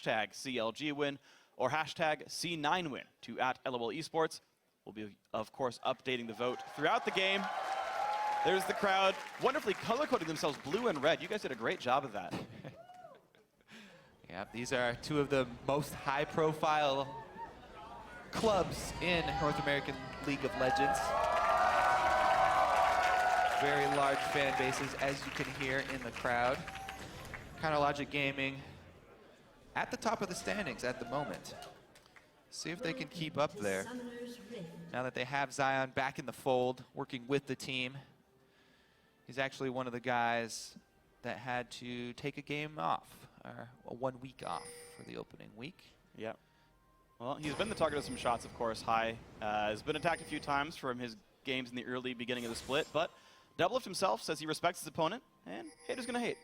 hashtag CLG win or hashtag C9 win to @LOL Esports. We'll be, of course, updating the vote throughout the game. There's the crowd, wonderfully color-coding themselves blue and red. You guys did a great job of that. Yeah, these are two of the most high-profile clubs in North American League of Legends. Very large fan bases, as you can hear in the crowd. Counterlogic Gaming at the top of the standings at the moment. See if they can keep up there. Now that they have Zion back in the fold, working with the team. He's actually one of the guys that had to take a game off, or 1 week off for the opening week. Yep. Well, he's been the target of some shots, of course. High has been attacked a few times from his games in the early beginning of the split, but Doublelift himself says he respects his opponent, and haters gonna hate.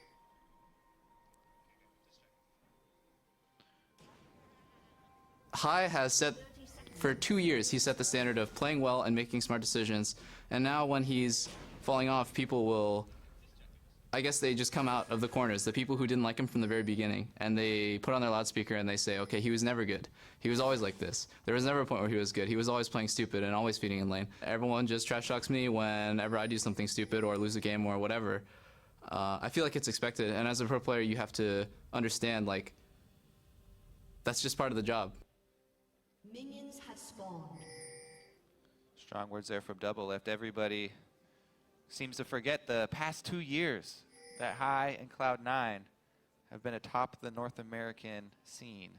High has set, for 2 years, he set the standard of playing well and making smart decisions. And now when he's falling off, people will, I guess they just come out of the corners, the people who didn't like him from the very beginning, and they put on their loudspeaker and they say, okay, he was never good. He was always like this. There was never a point where he was good. He was always playing stupid and always feeding in lane. Everyone just trash talks me whenever I do something stupid or lose a game or whatever. I feel like it's expected, and as a pro player, you have to understand, like, that's just part of the job. Minions have spawned. Strong words there from Doublelift. Everybody seems to forget the past 2 years that High and Cloud9 have been atop the North American scene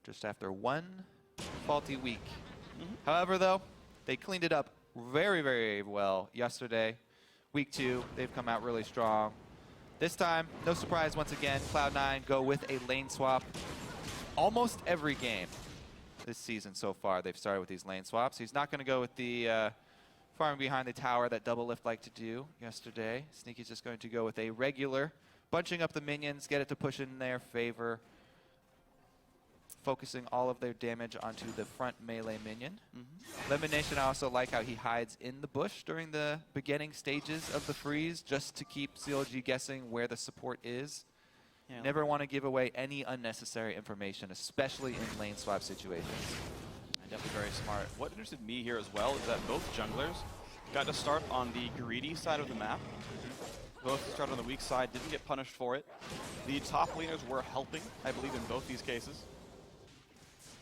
just after one faulty week. However, though, they cleaned it up very, very well yesterday. Week 2, they've come out really strong. This time, no surprise once again, Cloud9 go with a lane swap almost every game this season so far. They've started with these lane swaps. He's not going to go with the farming behind the tower that Doublelift liked to do yesterday. Sneaky's just going to go with a regular, bunching up the minions, get it to push in their favor, focusing all of their damage onto the front melee minion. Lemon Nation, I also like how he hides in the bush during the beginning stages of the freeze, just to keep CLG guessing where the support is. Yeah. Never want to give away any unnecessary information, especially in lane swap situations. Definitely very smart. What interested me here as well is that both junglers got to start on the greedy side of the map. Both started on the weak side, didn't get punished for it. The top laners were helping, I believe, in both these cases.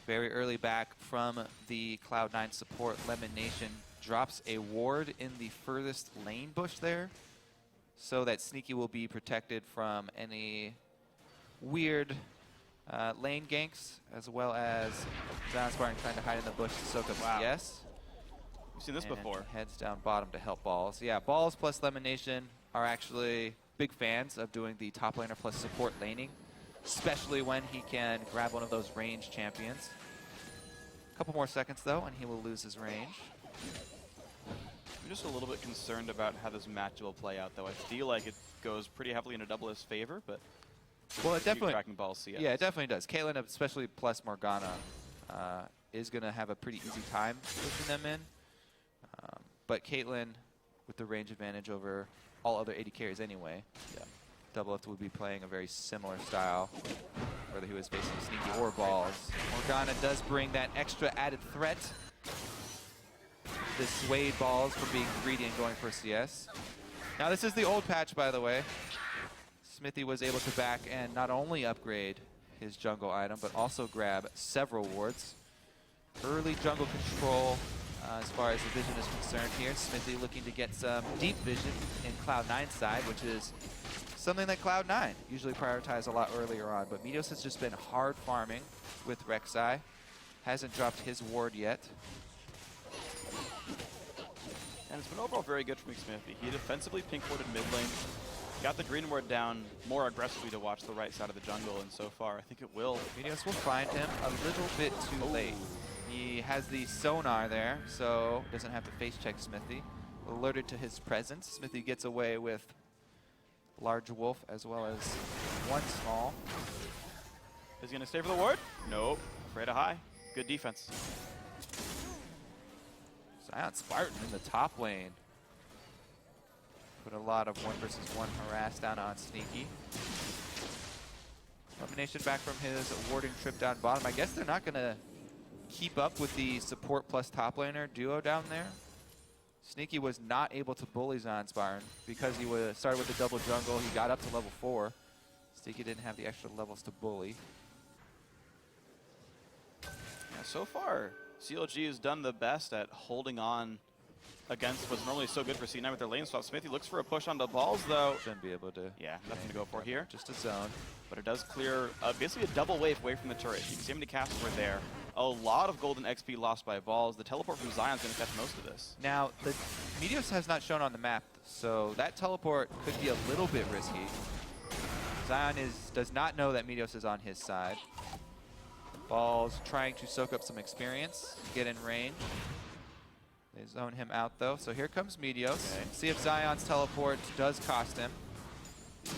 Very early back from the Cloud9 support, Lemon Nation drops a ward in the furthest lane bush there, so that Sneaky will be protected from any weird lane ganks, as well as Zion Spartan trying to hide in the bush to soak up CS. We've seen this before. Heads down bottom to help Balls. Yeah, Balls plus Lemon Nation are actually big fans of doing the top laner plus support laning, especially when he can grab one of those range champions. A couple more seconds though, and he will lose his range. I'm just a little bit concerned about how this match will play out, though. I feel like it goes pretty heavily into Doublelift's favor, but well, it definitely tracking Balls CS. Yeah, it definitely does. Caitlyn, especially plus Morgana, is going to have a pretty easy time pushing them in. But Caitlyn, with the range advantage over all other AD carries anyway, Doublelift would be playing a very similar style, whether he was facing Sneaky or Balls. Morgana does bring that extra added threat. This swayed Balls from being greedy and going for CS. Now this is the old patch, by the way. Smithy was able to back and not only upgrade his jungle item, but also grab several wards. Early jungle control as far as the vision is concerned here. Smithy looking to get some deep vision in Cloud9's side, which is something that Cloud9 usually prioritize a lot earlier on. But Meteos has just been hard farming with Rek'Sai. Hasn't dropped his ward yet. And it's been overall very good from Smithy. He defensively pink-warded mid lane, got the green ward down more aggressively to watch the right side of the jungle, and so far I think it will. Meteos will find him a little bit too late. He has the sonar there, so doesn't have to face check Smithy. Alerted to his presence. Smithy gets away with large wolf as well as one small. Is he gonna stay for the ward? Nope. Afraid of High. Good defense. Zion Spartan in the top lane. Put a lot of 1 versus 1 harass down on Sneaky. Domination back from his warding trip down bottom. I guess they're not going to keep up with the support plus top laner duo down there. Sneaky was not able to bully Zandsparn because he started with the double jungle. He got up to level 4. Sneaky didn't have the extra levels to bully. Yeah, so far, CLG has done the best at holding on against what's normally so good for C9 with their lane swap. Smithy looks for a push onto balls, though. Shouldn't be able to. Yeah, nothing to go for here. Just a zone. But it does clear basically a double wave away from the turret. You can see how many casts were there. A lot of golden XP lost by balls. The teleport from Zion's going to catch most of this. Now, the Meteos has not shown on the map, so that teleport could be a little bit risky. Zion does not know that Meteos is on his side. Balls trying to soak up some experience, get in range. They zone him out though, so here comes Meteos. Okay. See if Zion's teleport does cost him.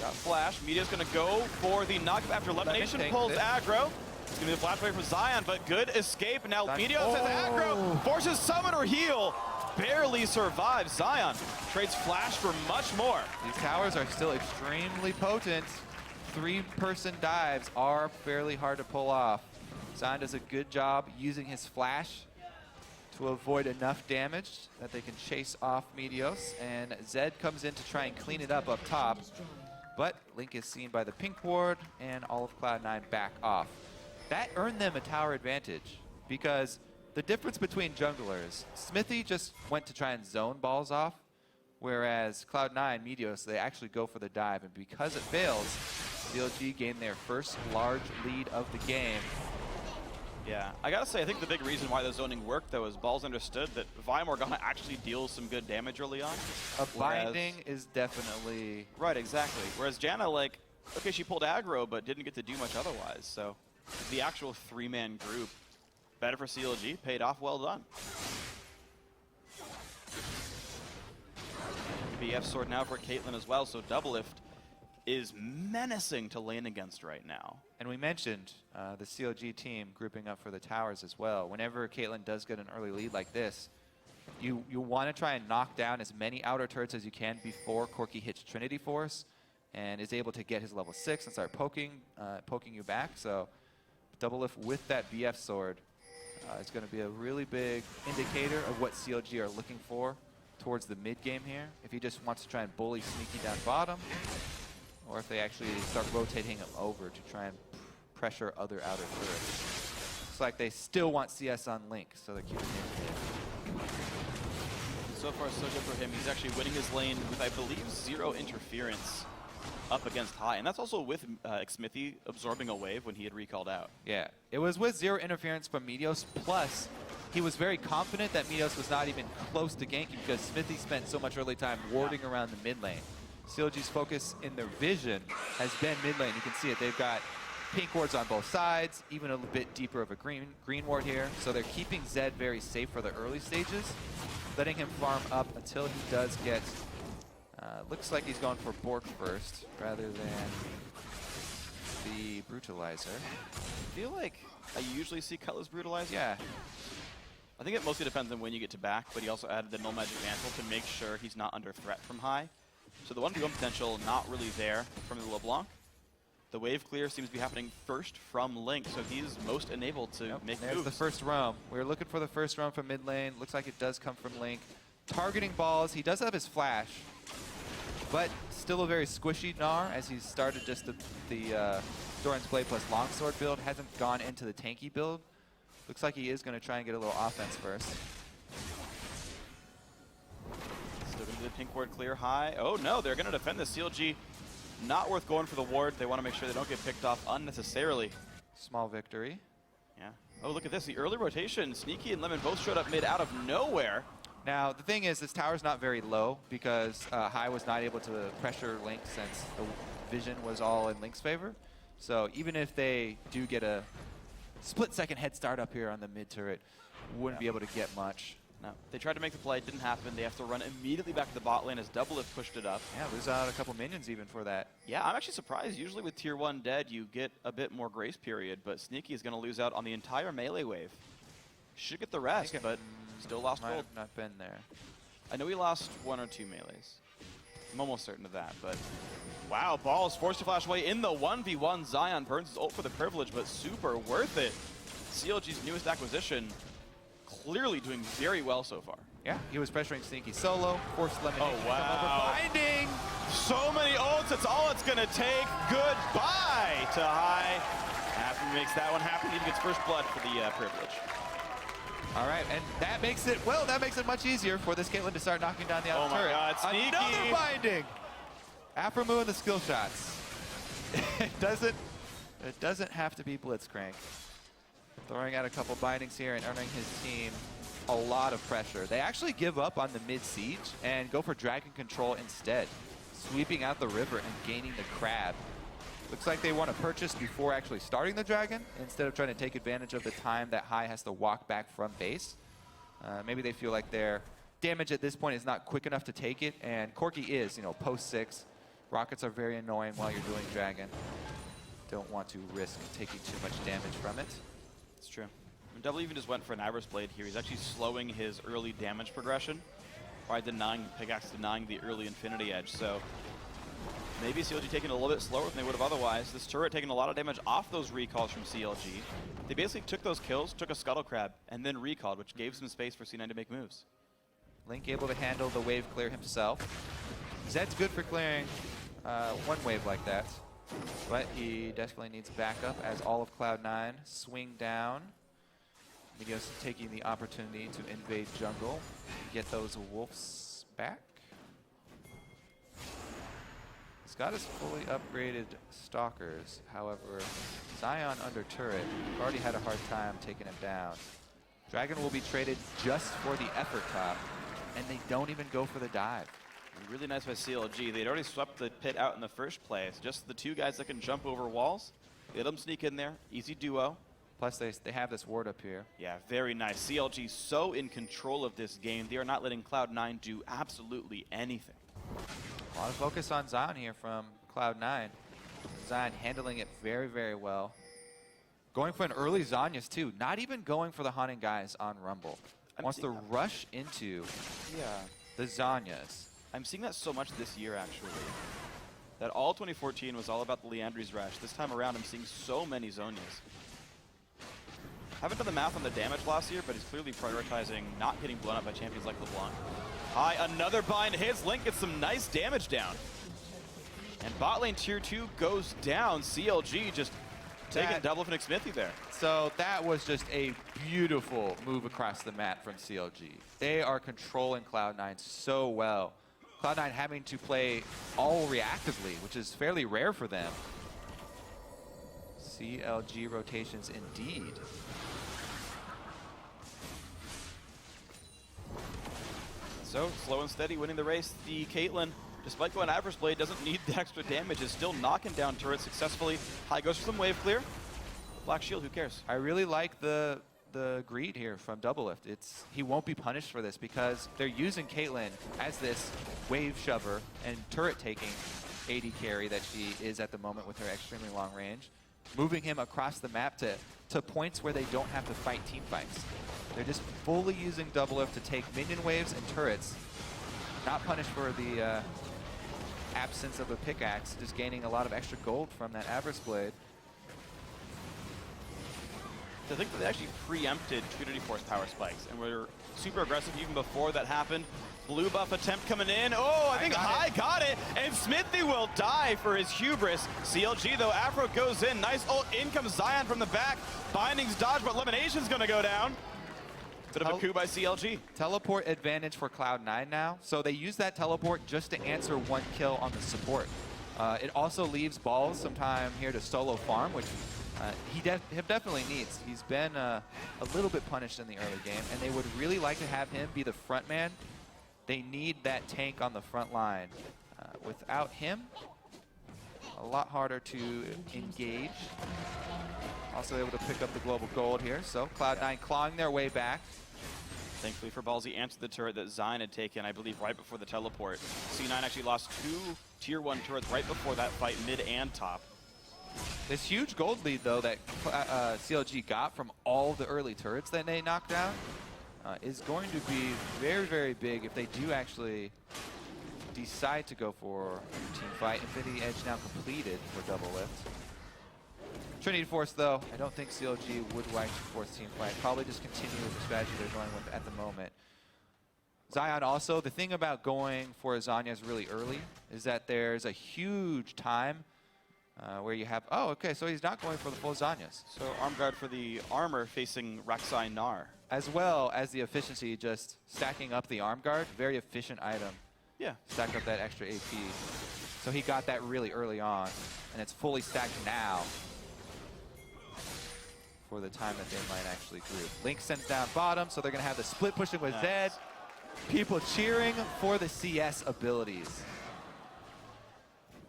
Got flash. Media's going to go for the knock after elimination. Pulls aggro. It's going to be a flash away from Zion, but good escape. Now Meteos has aggro. Forces summon or heal. Barely survives. Zion trades flash for much more. These towers are still extremely potent. 3-person dives are fairly hard to pull off. Zion does a good job using his flash to avoid enough damage that they can chase off Meteos, and Zed comes in to try and clean it up top. But Link is seen by the pink ward, and all of Cloud9 back off. That earned them a tower advantage, because the difference between junglers, Smithy just went to try and zone balls off, whereas Cloud9, Meteos, they actually go for the dive, and because it fails, CLG gained their first large lead of the game. Yeah, I gotta say, I think the big reason why the zoning worked, though, is Balls understood that Vi Morgana actually deals some good damage early on. A binding is definitely... Right, exactly. Whereas Janna, like, okay, she pulled aggro, but didn't get to do much otherwise. So the actual 3-man group, better for CLG, paid off, well done. BF sword now for Caitlyn as well, so Doublelift is menacing to lane against right now. And we mentioned the CLG team grouping up for the towers as well. Whenever Caitlyn does get an early lead like this, you want to try and knock down as many outer turrets as you can before Corki hits Trinity Force and is able to get his level 6 and start poking you back. So Doublelift with that BF sword is going to be a really big indicator of what CLG are looking for towards the mid game here. If he just wants to try and bully Sneaky down bottom, or if they actually start rotating him over to try and pressure other outer turrets. Looks like they still want CS on Link, so they're keeping him in. So far, so good for him. He's actually winning his lane with, I believe, 0 interference up against High. And that's also with Smithy absorbing a wave when he had recalled out. Yeah, it was with 0 interference from Meteos, plus he was very confident that Meteos was not even close to ganking because Smithy spent so much early time warding around the mid lane. CLG's focus in their vision has been mid lane. You can see it. They've got pink wards on both sides, even a little bit deeper of a green ward here. So they're keeping Zed very safe for the early stages, letting him farm up until he does get, looks like he's going for Bork first rather than the Brutalizer. I feel like I usually see Cutlass Brutalizer. Yeah. I think it mostly depends on when you get to back, but he also added the Null Magic Mantle to make sure he's not under threat from High. So the 1v1 potential not really there from the LeBlanc. The wave clear seems to be happening first from Link, so he's most enabled to make There's moves. the first roam. We were looking for the first roam from mid lane. Looks like it does come from Link. Targeting balls. He does have his flash, but still a very squishy Gnar as he's started just the Doran's Blade plus Longsword build. Hasn't gone into the tanky build. Looks like he is going to try and get a little offense first. Still going to do the pink ward clear High. Oh no, they're going to defend this. CLG not worth going for the ward. They want to make sure they don't get picked off unnecessarily. Small victory. Yeah. Oh, look at this. The early rotation. Sneaky and Lemon both showed up mid out of nowhere. Now, the thing is, this tower's not very low because High was not able to pressure Link since the vision was all in Link's favor. So even if they do get a split-second head start up here on the mid turret, wouldn't be able to get much. No, they tried to make the play. It didn't happen. They have to run immediately back to the bot lane as Doublelift pushed it up. Yeah, lose out a couple minions even for that. Yeah, I'm actually surprised. Usually with tier 1 dead, you get a bit more grace period, but Sneaky is going to lose out on the entire melee wave. Should get the rest, but still lost Might gold. have not been there. I know he lost 1 or 2 melees. I'm almost certain of that, but wow, Balls forced to flash away in the 1v1. Zion burns his ult for the privilege, but super worth it. CLG's newest acquisition, clearly doing very well so far. Yeah, he was pressuring Sneaky solo, forced elimination. Oh, wow. Binding! So many ults, it's all it's gonna take. Goodbye to High. After he makes that one happen, he gets first blood for the privilege. All right, and that makes it, well, that makes it much easier for this Caitlyn to start knocking down the outer turret. Oh my God, Sneaky. Another binding! Aphromoo and the skill shots. it doesn't have to be Blitzcrank. Throwing out a couple bindings here and earning his team a lot of pressure. They actually give up on the mid-siege and go for dragon control instead, sweeping out the river and gaining the crab. Looks like they want to purchase before actually starting the dragon instead of trying to take advantage of the time that High has to walk back from base. Maybe they feel like their damage at this point is not quick enough to take it, and Corki is, you know, post 6. Rockets are very annoying while you're doing dragon. Don't want to risk taking too much damage from it. It's true. When Double even just went for an Avarice Blade here, he's actually slowing his early damage progression by denying Pickaxe, denying the early Infinity Edge. So maybe CLG taking it a little bit slower than they would have otherwise. This turret taking a lot of damage off those recalls from CLG. They basically took those kills, took a Scuttle Crab, and then recalled, which gave some space for C9 to make moves. Link able to handle the wave clear himself. Zed's good for clearing one wave like that, but he definitely needs backup as all of Cloud9 swing down. Meteos taking the opportunity to invade jungle, get those wolves back. Scott is fully upgraded Stalkers, however, Zion under turret already had a hard time taking him down. Dragon will be traded just for the effort top, and they don't even go for the dive. Really nice by CLG. They'd already swept the pit out in the first place. Just the two guys that can jump over walls. Let them sneak in there. Easy duo. Plus, they have this ward up here. Yeah, very nice. CLG so in control of this game. They are not letting Cloud9 do absolutely anything. A lot of focus on Zion here from Cloud9. Zion handling it very, very well. Going for an early Zhonya's too. Not even going for the hunting guys on Rumble. Wants to rush into the Zhonya's. I'm seeing that so much this year, actually. That all 2014 was all about the Leandry's Rush. This time around, I'm seeing so many Zhonyas. Haven't done the math on the damage last year, but he's clearly prioritizing not getting blown up by champions like LeBlanc. High, another bind hits. Link gets some nice damage down. And bot lane tier 2 goes down. CLG just taking double for Nick Smithy there. So that was just a beautiful move across the map from CLG. They are controlling Cloud9 so well. Cloud9 having to play all reactively, which is fairly rare for them. CLG rotations indeed. So, slow and steady winning the race. The Caitlyn, despite going Avarice Blade, doesn't need the extra damage, is still knocking down turrets successfully. High goes for some wave clear. Black Shield, who cares? I really like the greed here from Doublelift. He won't be punished for this because they're using Caitlyn as this wave shover and turret taking AD carry that she is at the moment with her extremely long range, moving him across the map to points where they don't have to fight team fights. They're just fully using Doublelift to take minion waves and turrets, not punished for the absence of a pickaxe, just gaining a lot of extra gold from that Avarice Blade. I think that they actually preempted Trinity Force power spikes and were super aggressive even before that happened. Blue buff attempt coming in. Oh, I think High got it, and Smithy will die for his hubris. CLG though, Afro goes in. Nice ult. In comes Zion from the back. Binding's dodge, but Elimination's gonna go down. Bit of a coup by CLG. Teleport advantage for Cloud9 now. So they use that teleport just to answer one kill on the support. It also leaves Balls some time here to solo farm, which he definitely needs. He's been a little bit punished in the early game, and they would really like to have him be the front man. They need that tank on the front line. Without him, a lot harder to engage. Also able to pick up the global gold here. So Cloud9 clawing their way back. Thankfully for Balls, he answered the turret that Zion had taken, I believe, right before the teleport. C9 actually lost 2 tier 1 turrets right before that fight, mid and top. This huge gold lead, though, that CLG got from all the early turrets that they knocked down is going to be very, very big if they do actually decide to go for a team fight. Infinity Edge now completed for double lift. Trinity Force, though, I don't think CLG would like to force team fight. Probably just continue with the strategy they're going with at the moment. Zion also, the thing about going for Zanyas really early is that there's a huge time where you have, oh, okay, so he's not going for the full Zanyas. So arm guard for the armor facing Rek'Sai Gnar. As well as the efficiency, just stacking up the arm guard, very efficient item. Yeah. Stack up that extra AP. So he got that really early on, and it's fully stacked now for the time that they might actually group. Link sends down bottom, so they're going to have the split pushing with Zed. People cheering for the CS abilities.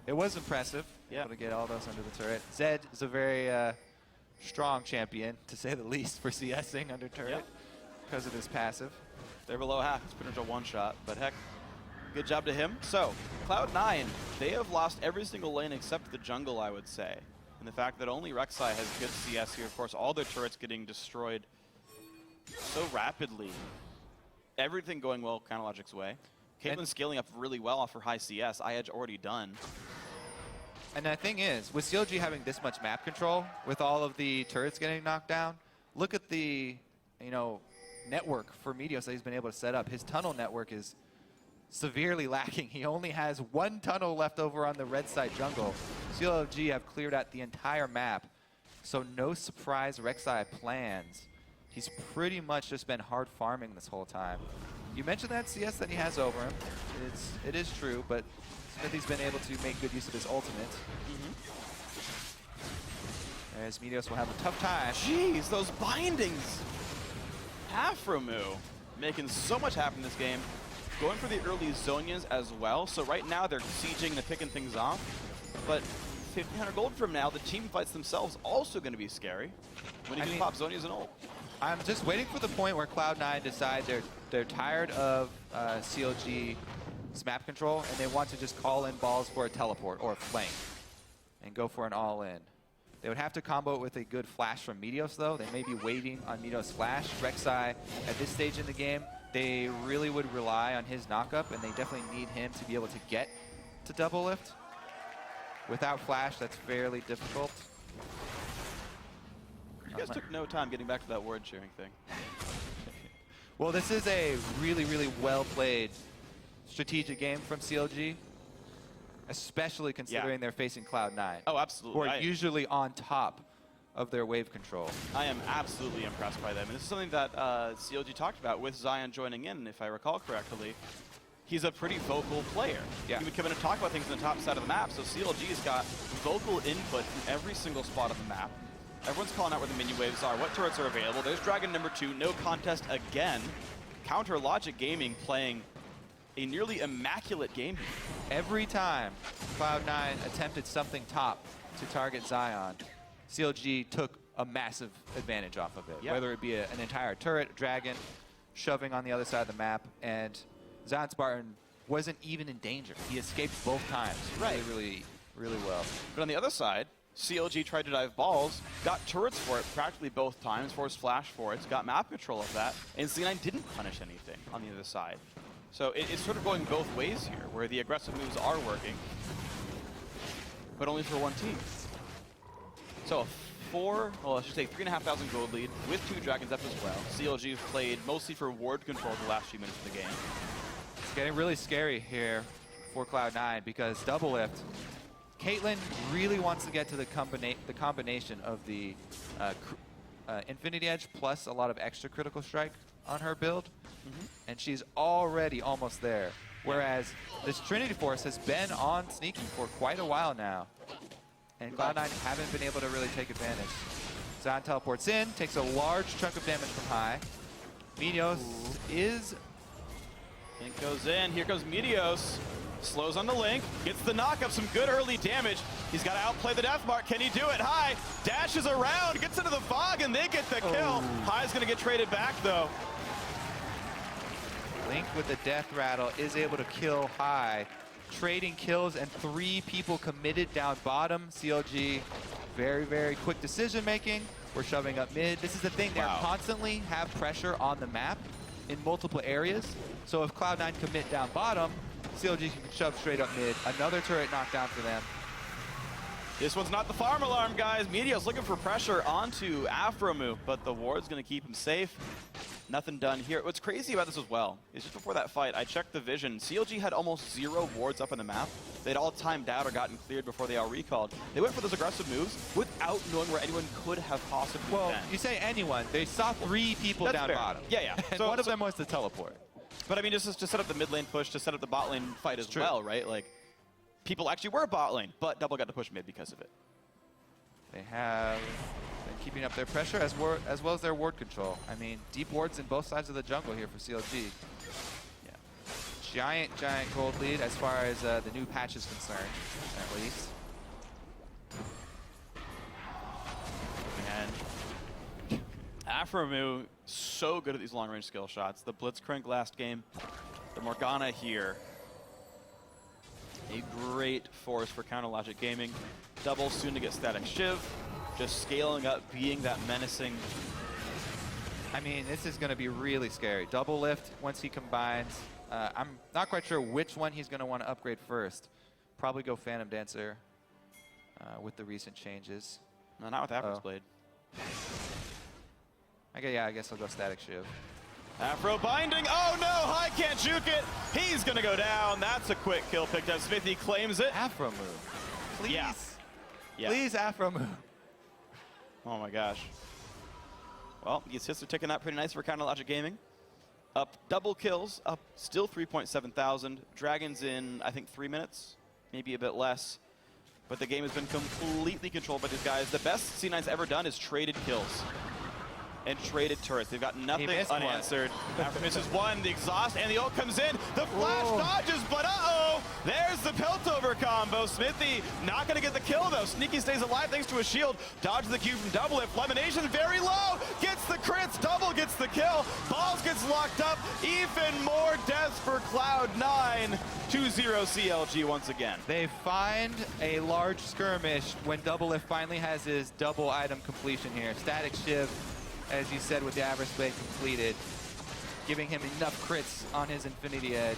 It was impressive, able to get all those under the turret. Zed is a very strong champion, to say the least, for CSing under turret because of his passive. They're below half. It's pretty much a one-shot, but heck, good job to him. So, Cloud9, they have lost every single lane except the jungle, I would say. And the fact that only Rek'Sai has good CS here, of course, all their turrets getting destroyed so rapidly. Everything going well Counterlogic's way. Caitlyn scaling up really well off her high CS. iEdge already done. And the thing is, with CLG having this much map control, with all of the turrets getting knocked down, look at the, network for Meteos that he's been able to set up. His tunnel network is severely lacking. He only has one tunnel left over on the red side jungle. CLG have cleared out the entire map, so no surprise Rek'Sai plans. He's pretty much just been hard farming this whole time. You mentioned that CS that he has over him. It is true, but Smithy's been able to make good use of his ultimate. As Meteos will have a tough time. Jeez, those bindings! Afromu making so much happen in this game. Going for the early Zonias as well. So right now they're sieging, they're picking things off. But 1,500 gold from now, the team fights themselves also going to be scary. When you can pop Zonias and ult. I'm just waiting for the point where Cloud9 decide they're tired of CLG's map control and they want to just call in balls for a teleport or a flank and go for an all-in. They would have to combo it with a good flash from Meteos, though. They may be waiting on Meteos' flash. Rek'Sai, at this stage in the game, they really would rely on his knockup, and they definitely need him to be able to get to double lift. Without flash, that's fairly difficult. You guys took no time getting back to that word sharing thing. Well, this is a really, really well-played strategic game from CLG. Especially considering they're facing Cloud9. Oh, absolutely. Who are usually on top of their wave control. I am absolutely impressed by them. And this is something that CLG talked about with Zion joining in, if I recall correctly. He's a pretty vocal player. Yeah. He would come in and talk about things on the top side of the map. So CLG's got vocal input from every single spot of the map. Everyone's calling out where the mini waves are, what turrets are available. There's Dragon number 2, no contest again. Counter Logic Gaming playing a nearly immaculate game. Every time Cloud9 attempted something top to target Zion, CLG took a massive advantage off of it. Whether it be an entire turret, dragon, shoving on the other side of the map, and Zion Spartan wasn't even in danger. He escaped both times really well. But on the other side, CLG tried to dive balls, got turrets for it practically both times, forced flash for it, got map control of that, and C9 didn't punish anything on the other side. So it's sort of going both ways here, where the aggressive moves are working, but only for one team. So I should say 3,500 gold lead with 2 dragons up as well. CLG have played mostly for ward control the last few minutes of the game. It's getting really scary here for Cloud9 because double lift. Caitlyn really wants to get to the combination of the Infinity Edge plus a lot of extra critical strike on her build, and she's already almost there. Whereas this Trinity Force has been on Sneaky for quite a while now, and Cloud9 haven't been able to really take advantage. Zion teleports in, takes a large chunk of damage from high. Meteos is... Link goes in, here comes Meteos. Slows on the Link, gets the knock-up, some good early damage. He's got to outplay the death mark. Can he do it? High dashes around, gets into the fog, and they get the kill. High's going to get traded back, though. Link with the death rattle is able to kill High. Trading kills and 3 people committed down bottom. CLG, very quick decision making. We're shoving up mid. This is the thing, they constantly have pressure on the map in multiple areas. So if Cloud9 commit down bottom, CLG can shove straight up mid. Another turret knockdown for them. This one's not the farm alarm, guys. Media's looking for pressure onto Afromu, but the ward's going to keep him safe. Nothing done here. What's crazy about this as well is just before that fight, I checked the vision. CLG had almost 0 wards up on the map. They'd all timed out or gotten cleared before they all recalled. They went for those aggressive moves without knowing where anyone could have possibly Well, been. you say anyone. They saw 3 people That's down fair. bottom. Yeah, yeah. And So- one of them was the teleport. But I mean, just to set up the mid lane push, to set up the bot lane fight as True. well, right? Like, people actually were bot lane, but Double got to push mid because of it. They have been keeping up their pressure as well as their ward control. I mean, deep wards in both sides of the jungle here for CLG. Yeah. Giant gold lead as far as the new patch is concerned, at least. And Afromu, so good at these long-range skill shots. The Blitzcrank last game, the Morgana here. A great force for Counter Logic Gaming. Double soon to get Static Shiv. Just scaling up, being that menacing. I mean, this is going to be really scary. Double lift once he combines. I'm not quite sure which one he's going to want to upgrade first. Probably go Phantom Dancer with the recent changes. No, not with Afro's Blade. I guess I'll go Static Shiv. Afro binding. Oh no, High can't juke it. He's gonna go down. That's a quick kill picked up. Smithy claims it. Afro move. Please. Yeah. Yeah. Please, Afro move. Oh my gosh. Well, these hits are ticking out pretty nice for Counter Logic Gaming. Up double kills, up still 3.7 thousand. Dragons in, I think, 3 minutes, maybe a bit less. But the game has been completely controlled by these guys. The best C9's ever done is traded kills and traded turrets. They've got nothing unanswered. After misses one, the exhaust, and the ult comes in. The flash dodges, but uh-oh! There's the Piltover combo. Smithy not going to get the kill, though. Sneaky stays alive thanks to a shield. Dodges the Q from Double Lift. Lemonation very low. Gets the crits. Double gets the kill. Balls gets locked up. Even more deaths for Cloud9. 2-0 CLG once again. They find a large skirmish when Double Lift finally has his double item completion here. Static Shiv, as you said, with the average blade completed, giving him enough crits on his Infinity Edge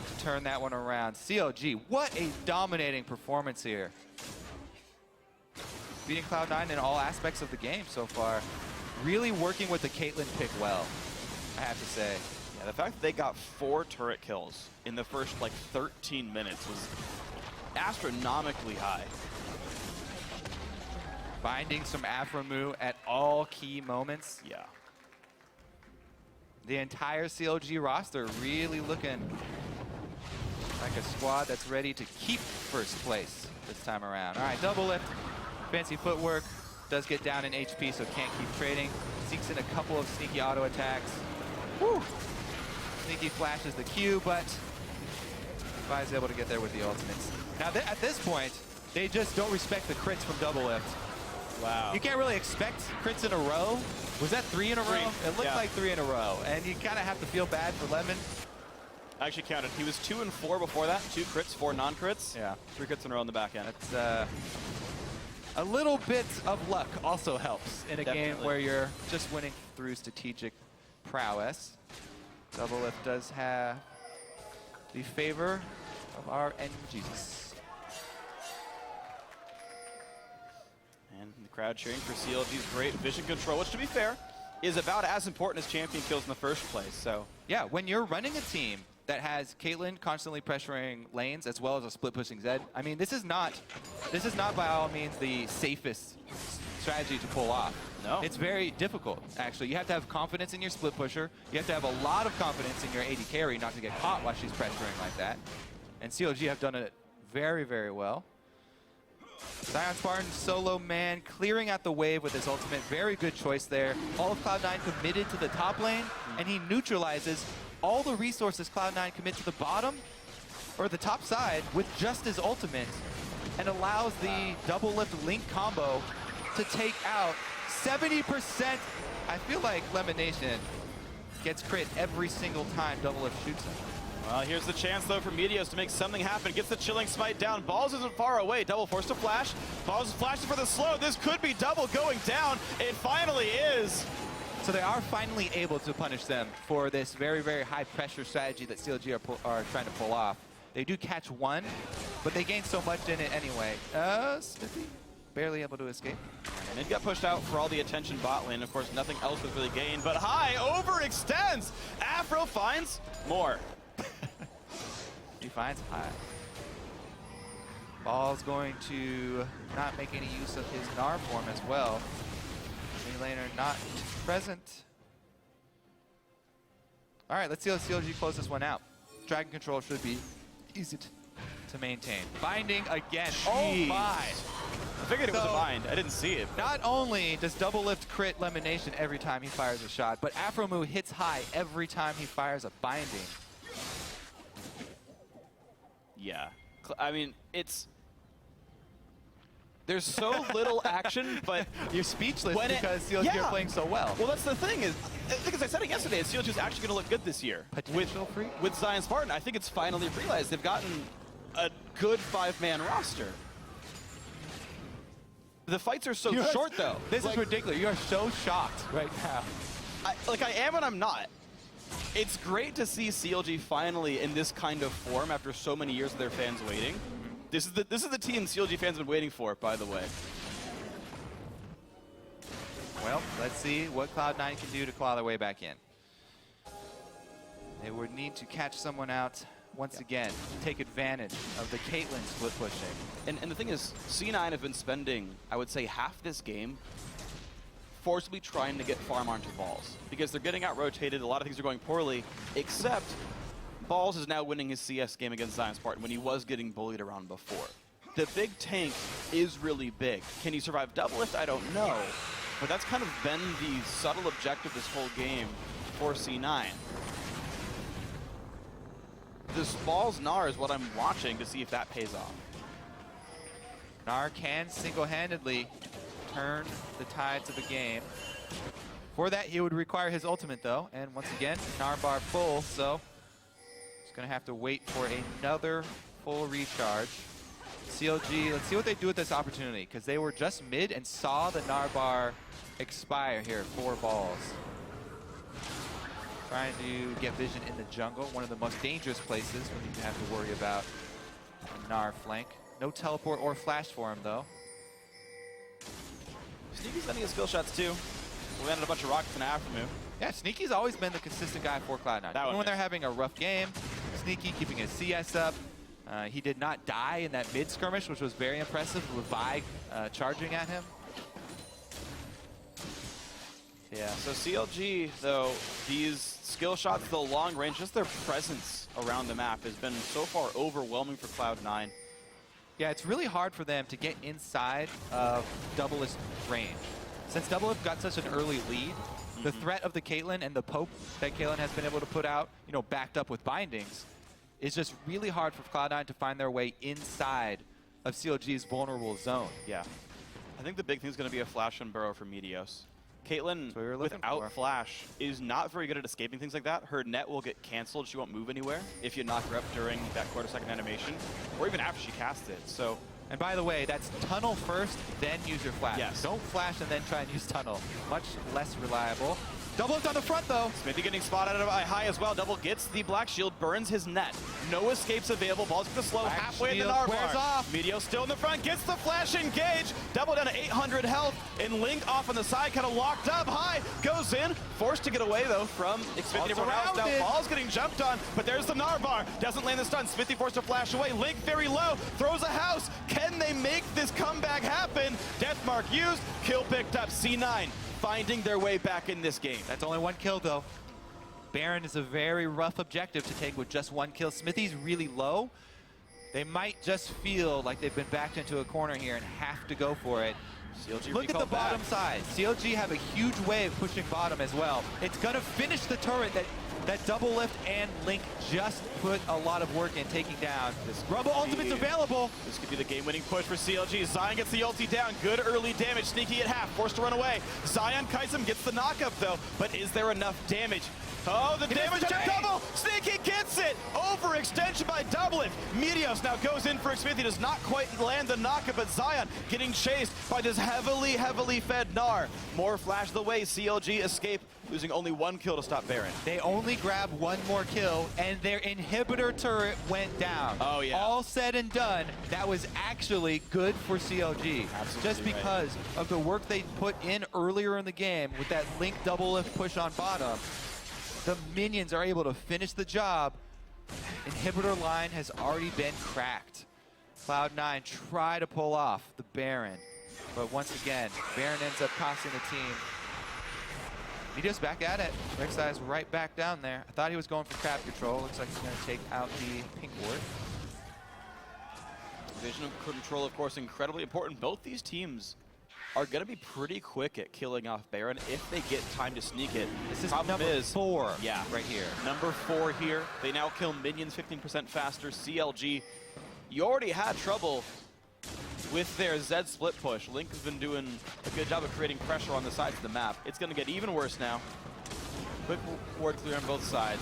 to turn that one around. CLG, what a dominating performance here. Beating Cloud9 in all aspects of the game so far. Really working with the Caitlyn pick well, I have to say. Yeah, the fact that they got 4 turret kills in the first, like, 13 minutes was astronomically high. Binding some Afromu at all key moments. Yeah. The entire CLG roster really looking like a squad that's ready to keep first place this time around. All right, double lift, fancy footwork, does get down in HP, so can't keep trading. Seeks in a couple of sneaky auto attacks. Woo! Sneaky flashes the Q, but Vi is able to get there with the ultimates. Now, at this point, they just don't respect the crits from double lift. Wow. You can't really expect crits in a row. Was that 3 in a row? It looked like 3 in a row. And you kind of have to feel bad for Lemon. I actually counted. He was 2 and 4 before that. 2 crits, 4 non-crits. Yeah. 3 crits in a row on the back end. It's a little bit of luck also helps in a game where you're just winning through strategic prowess. Double Lift does have the favor of our end Jesus. And the crowd cheering for CLG's great vision control, which, to be fair, is about as important as champion kills in the first place. So yeah, when you're running a team that has Caitlyn constantly pressuring lanes as well as a split pushing Zed, I mean, this is not by all means the safest strategy to pull off. No. It's very difficult, actually. You have to have confidence in your split pusher. You have to have a lot of confidence in your AD carry not to get caught while she's pressuring like that. And CLG have done it very, very well. Zion Spartan, solo man, clearing out the wave with his ultimate. Very good choice there. All of Cloud9 committed to the top lane, and he neutralizes all the resources Cloud9 commit to the bottom, or the top side, with just his ultimate, and allows the double lift link combo to take out 70%. I feel like Lemonation gets crit every single time double lift shoots him. well, here's the chance, though, for Meteos to make something happen. Gets the chilling smite down. Balls isn't far away. Double forced to flash. Balls flashes for the slow. This could be double going down. It finally is. So they are finally able to punish them for this very, very high pressure strategy that CLG are trying to pull off. They do catch one, but they gain so much in it anyway. Smithy barely able to escape. And it got pushed out for all the attention bot lane. Of course, nothing else was really gained, but High overextends. Afro finds more. He finds High. Ball's going to not make any use of his Gnar form as well. Mid laner not present. All right, let's see how CLG close this one out. Dragon control should be easy to maintain. Binding again. Oh my! I figured it was a bind. I didn't see it. Not only does double lift crit Lemonation every time he fires a shot, but Afromu hits High every time he fires a binding. Yeah. I mean, there's so little action, but you're speechless when because CLG are playing so well. Well, that's the thing is, because I said it yesterday, CLG is actually going to look good this year. Potential free? With Zion Spartan, I think it's finally realized they've gotten a good 5-man roster. The fights are so short, though. This is ridiculous. You are so shocked right now. I am and I'm not. It's great to see CLG finally in this kind of form after so many years of their fans waiting. This is the team CLG fans have been waiting for, by the way. Well, let's see what Cloud9 can do to claw their way back in. They would need to catch someone out once again, take advantage of the Caitlyn split pushing. And the thing is, C9 have been spending, I would say, half this game forcibly trying to get farm onto Balls because they're getting out-rotated. A lot of things are going poorly, except Balls is now winning his CS game against Zion Spartan when he was getting bullied around before. The big tank is really big. Can he survive double lift? I don't know. But that's kind of been the subtle objective this whole game for C9. This Balls Gnar is what I'm watching to see if that pays off. Gnar can single-handedly turn the tides of the game. For that, he would require his ultimate, though. And once again, Gnar bar full, so he's going to have to wait for another full recharge. CLG, let's see what they do with this opportunity, because they were just mid and saw the Gnar bar expire here, 4 balls. Trying to get vision in the jungle, one of the most dangerous places when you have to worry about a Gnar flank. No teleport or flash for him, though. Sneaky's sending his skill shots, too. We landed a bunch of rockets in Aftermoon. Yeah, Sneaky's always been the consistent guy for Cloud9. Even when they're having a rough game, Sneaky keeping his CS up. He did not die in that mid skirmish, which was very impressive with Vi charging at him. Yeah, so CLG, though, these skill shots, the long range, just their presence around the map has been so far overwhelming for Cloud9. Yeah, it's really hard for them to get inside of Doublelift's range. Since Doublelift got such an early lead, the threat of the Caitlyn and the poke that Caitlyn has been able to put out, you know, backed up with bindings, is just really hard for Cloud9 to find their way inside of CLG's vulnerable zone. Yeah. I think the big thing is going to be a flash and burrow for Meteos. Caitlyn, without flash, is not very good at escaping things like that. Her net will get canceled. She won't move anywhere if you knock her up during that quarter-second animation, or even after she casts it. So, and by the way, that's tunnel first, then use your flash. Yes. Don't flash and then try and use tunnel. Much less reliable. Double lift on the front, though. Smithy getting spotted by High as well. Double gets the black shield, burns his net. No escapes available. Balls get the slow Black halfway in the shield Gnar wears bar. off. Meteos still in the front, gets the flash engage. Double down to 800 health, and Link off on the side, kind of locked up. High goes in, forced to get away though from Smithy. Now Ball's getting jumped on, but there's the Gnar bar. Doesn't land the stun. Smithy forced to flash away. Link very low, throws a house. Can they make this comeback happen? Death mark used, kill picked up. C9 finding their way back in this game. That's only 1 kill, though. Baron is a very rough objective to take with just 1 kill. Smithy's really low. They might just feel like they've been backed into a corner here and have to go for it. CLG look at the bottom side. CLG have a huge wave pushing bottom as well. It's going to finish the turret that double lift and Link just put a lot of work in taking down. Rumble ultimate's available. This could be the game-winning push for CLG. Zion gets the ulti down. Good early damage. Sneaky at half. Forced to run away. Zion Kaisem gets the knockup, though. But is there enough damage? Oh, the He damage missed on the a double! Sneaky gets it! Overextension by Doublin. Meteos now goes in for Xmithie, does not quite land the knockup, but Zion getting chased by this heavily fed Gnar. More flash the way, CLG escape, losing only 1 kill to stop Baron. They only grab 1 more kill, and their inhibitor turret went down. Oh, yeah. All said and done, that was actually good for CLG. Absolutely just because of the work they put in earlier in the game with that Link double lift push on bottom. The minions are able to finish the job. Inhibitor line has already been cracked. Cloud9 try to pull off the Baron, but once again, Baron ends up costing the team. Meteos back at it. Rek'Sai's right back down there. I thought he was going for crab control. Looks like he's going to take out the pink ward. Vision control, of course, incredibly important. Both these teams are going to be pretty quick at killing off Baron if they get time to sneak it. This is Problem number 4 yeah, right here. Number 4 here. They now kill minions 15% faster. CLG, you already had trouble with their Zed split push. Link has been doing a good job of creating pressure on the sides of the map. It's going to get even worse now. Quick ward clear on both sides.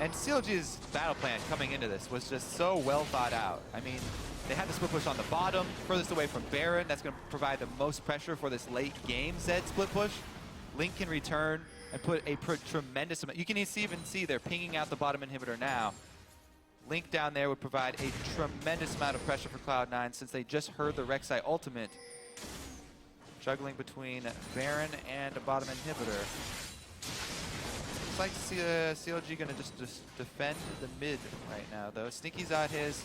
And CLG's battle plan coming into this was just so well thought out. I mean, they had the split push on the bottom, furthest away from Baron. That's going to provide the most pressure for this late game Zed split push. Link can return and put a tremendous amount. You can even see they're pinging out the bottom inhibitor now. Link down there would provide a tremendous amount of pressure for Cloud9 since they just heard the Rek'Sai ultimate. Juggling between Baron and a bottom inhibitor. Looks like CLG gonna just defend the mid right now though. Sneaky's at his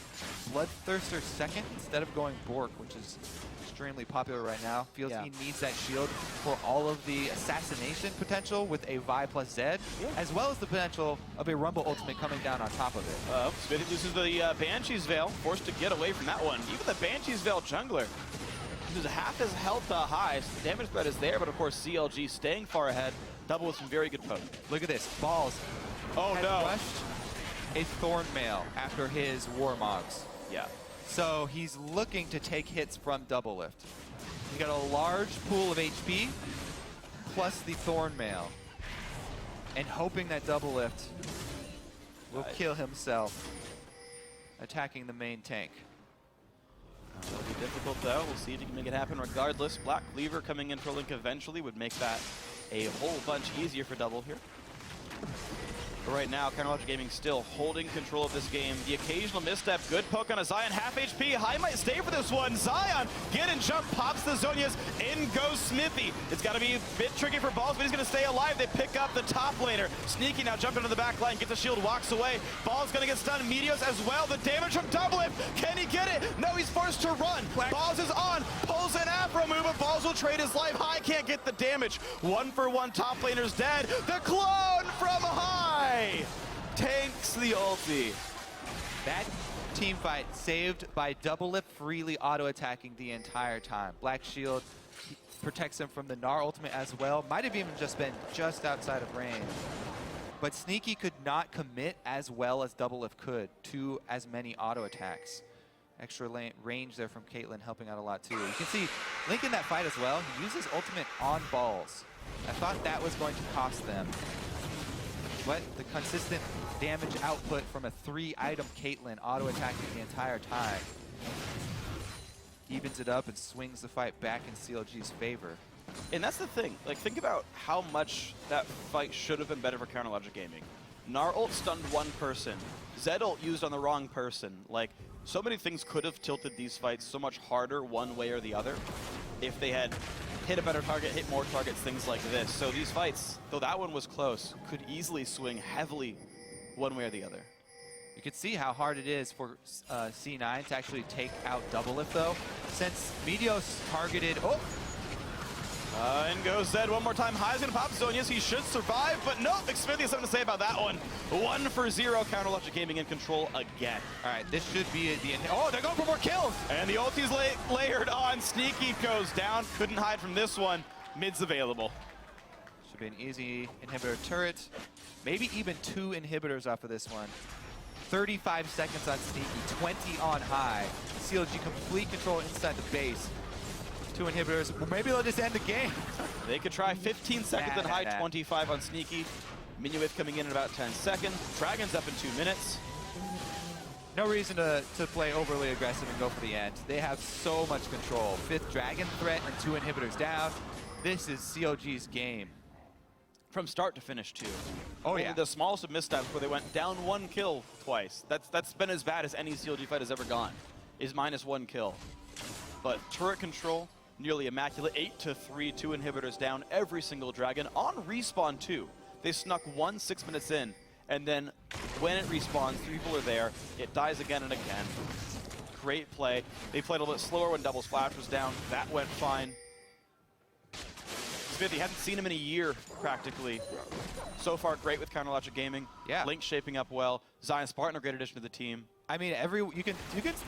Bloodthirster second instead of going Bork, which is extremely popular right now. Feels he needs that shield for all of the assassination potential with a Vi plus Zed, as well as the potential of a Rumble ultimate coming down on top of it. Xmithie loses the Banshee's Veil, forced to get away from that one. Even the Banshee's Veil jungler, who's half his health high, so the damage spread is there, but of course CLG staying far ahead. Double with some very good poke. Look at this, Balls. Oh has no. rushed a Thornmail after his Warmogs. Yeah. So he's looking to take hits from Double Lift. He got a large pool of HP, plus the Thornmail, and hoping that Double Lift will kill himself, attacking the main tank. It'll be difficult though. We'll see if he can make it happen regardless. Black Cleaver coming in for Link eventually would make that a whole bunch easier for Double here. But right now, Carnologic Gaming still holding control of this game. The occasional misstep, good poke on a Zion, half HP. High might stay for this one. Zion, get and jump, pops the Zonias, in goes Xmithie. It's got to be a bit tricky for Balls, but he's going to stay alive. They pick up the top laner. Sneaky now jumped into the back line, gets a shield, walks away. Balls going to get stunned. Meteos as well. The damage from Double Lift. Can he get it? No, he's forced to run. Balls is on, pulls an Afro move, but Balls will trade his life. High can't get the damage. 1-for-1 top laner's dead. The clone from High tanks the ulti. That team fight saved by Double Lift freely auto-attacking the entire time. Black Shield protects him from the Gnar ultimate as well. Might have even just been just outside of range. But Sneaky could not commit as well as Double Lift could to as many auto-attacks. Extra range there from Caitlyn helping out a lot too. You can see Link in that fight as well. He uses ultimate on Balls. I thought that was going to cost them. But the consistent damage output from a 3-item Caitlyn auto-attacking the entire time evens it up and swings the fight back in CLG's favor. And that's the thing. Like, think about how much that fight should have been better for Carnologic Gaming. Gnar ult stunned one person. Zed ult used on the wrong person. Like, so many things could have tilted these fights so much harder one way or the other if they had hit a better target, hit more targets, things like this. So these fights, though that one was close, could easily swing heavily one way or the other. You can see how hard it is for C9 to actually take out Double Lift though, since Meteos targeted, In goes Zed one more time. High's gonna pop Zonias. He should survive, but nope. Xmithie has something to say about that one. 1-for-0. Carnologic Gaming in control again. All right, this should be the end. Oh, they're going for more kills. And the ulti's layered on. Sneaky goes down. Couldn't hide from this one. Mid's available. Should be an easy inhibitor turret. Maybe even 2 inhibitors off of this one. 35 seconds on Sneaky, 20 on High. CLG complete control inside the base. 2 inhibitors. Well, maybe they'll just end the game. They could try 15 seconds on High, 25 on Sneaky. Minuit coming in about 10 seconds. Dragon's up in 2 minutes. No reason to play overly aggressive and go for the end. They have so much control. 5th Dragon threat and 2 inhibitors down. This is CLG's game. From start to finish, too. Oh, Only yeah. the smallest of missteps where they went down 1 kill twice. That's been as bad as any CLG fight has ever gone, is -1 kill. But turret control, nearly immaculate. 8-3, 2 inhibitors down, every single Dragon. On respawn, too. They snuck 1 6 minutes in, and then when it respawns, 3 people are there. It dies again and again. Great play. They played a little bit slower when double splash was down. That went fine. Smithy, hadn't seen him in a year, practically. So far, great with Counter Logic Gaming. Yeah. Link shaping up well. Zion Spartan, a great addition to the team. I mean, you can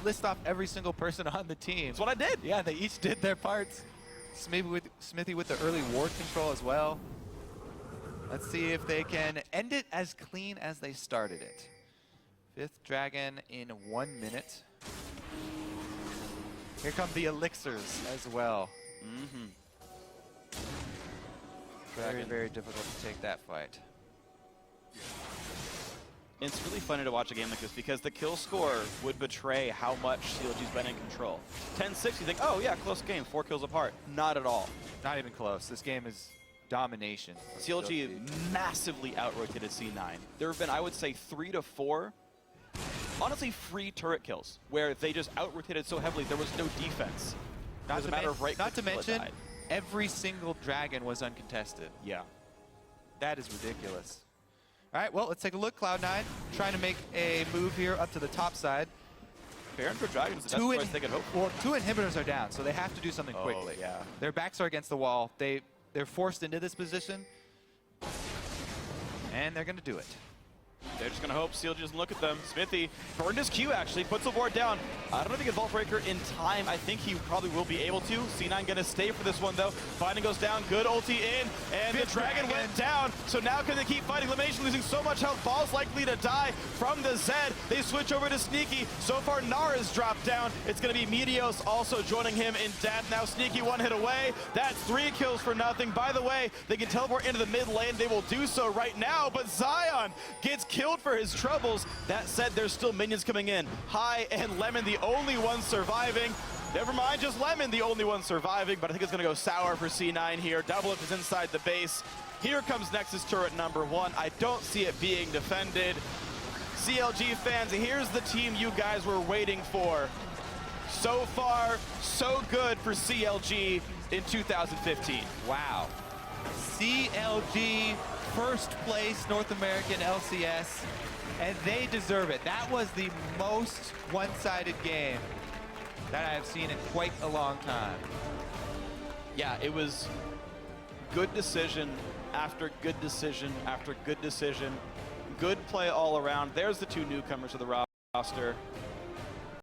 list off every single person on the team. That's what I did. Yeah, they each did their parts. Smithy with the early ward control as well. Let's see if they can end it as clean as they started it. 5th Dragon in 1 minute. Here come the elixirs as well. Mm-hmm. Very, very difficult to take that fight. It's really funny to watch a game like this because the kill score would betray how much CLG's been in control. 10-6, you think, oh yeah, close game, 4 kills apart. Not at all. Not even close. This game is domination. CLG massively out-rotated C9. There have been, I would say, 3 to 4, honestly, free turret kills, where they just out-rotated so heavily there was no defense. It was a matter of right Not to click until it mention, died. every single Dragon was uncontested. Yeah. That is ridiculous. All right, well, let's take a look. Cloud9 trying to make a move here up to the top side. Baron for Dragons, the best price they could hope for. Well, 2 inhibitors are down, so they have to do something quickly. Yeah. Their backs are against the wall. They're forced into this position, and they're going to do it. They're just going to hope CLG doesn't look at them. Smithy burned his Q, actually, puts the board down. I don't know if he gets Vault Breaker in time. I think he probably will be able to. C9 going to stay for this one, though. Fighting goes down, good ulti in, and the Dragon went down. So now can they keep fighting? Limation losing so much health. Ball's likely to die from the Zed. They switch over to Sneaky. So far, Nara's dropped down. It's going to be Meteos also joining him in death. Now Sneaky 1 hit away. That's 3 kills for nothing. By the way, they can teleport into the mid lane. They will do so right now, but Zion gets killed for his troubles. That said, there's still minions coming in. High and Lemon, the only ones surviving. Never mind, just Lemon, the only one surviving, but I think it's going to go sour for C9 here. Double Up is inside the base. Here comes Nexus turret number 1. I don't see it being defended. CLG fans, here's the team you guys were waiting for. So far, so good for CLG in 2015. Wow. CLG, first place North American LCS, and they deserve it. That was the most one-sided game that I have seen in quite a long time. Yeah, it was good decision after good decision after good decision. Good play all around. There's the 2 newcomers to the roster.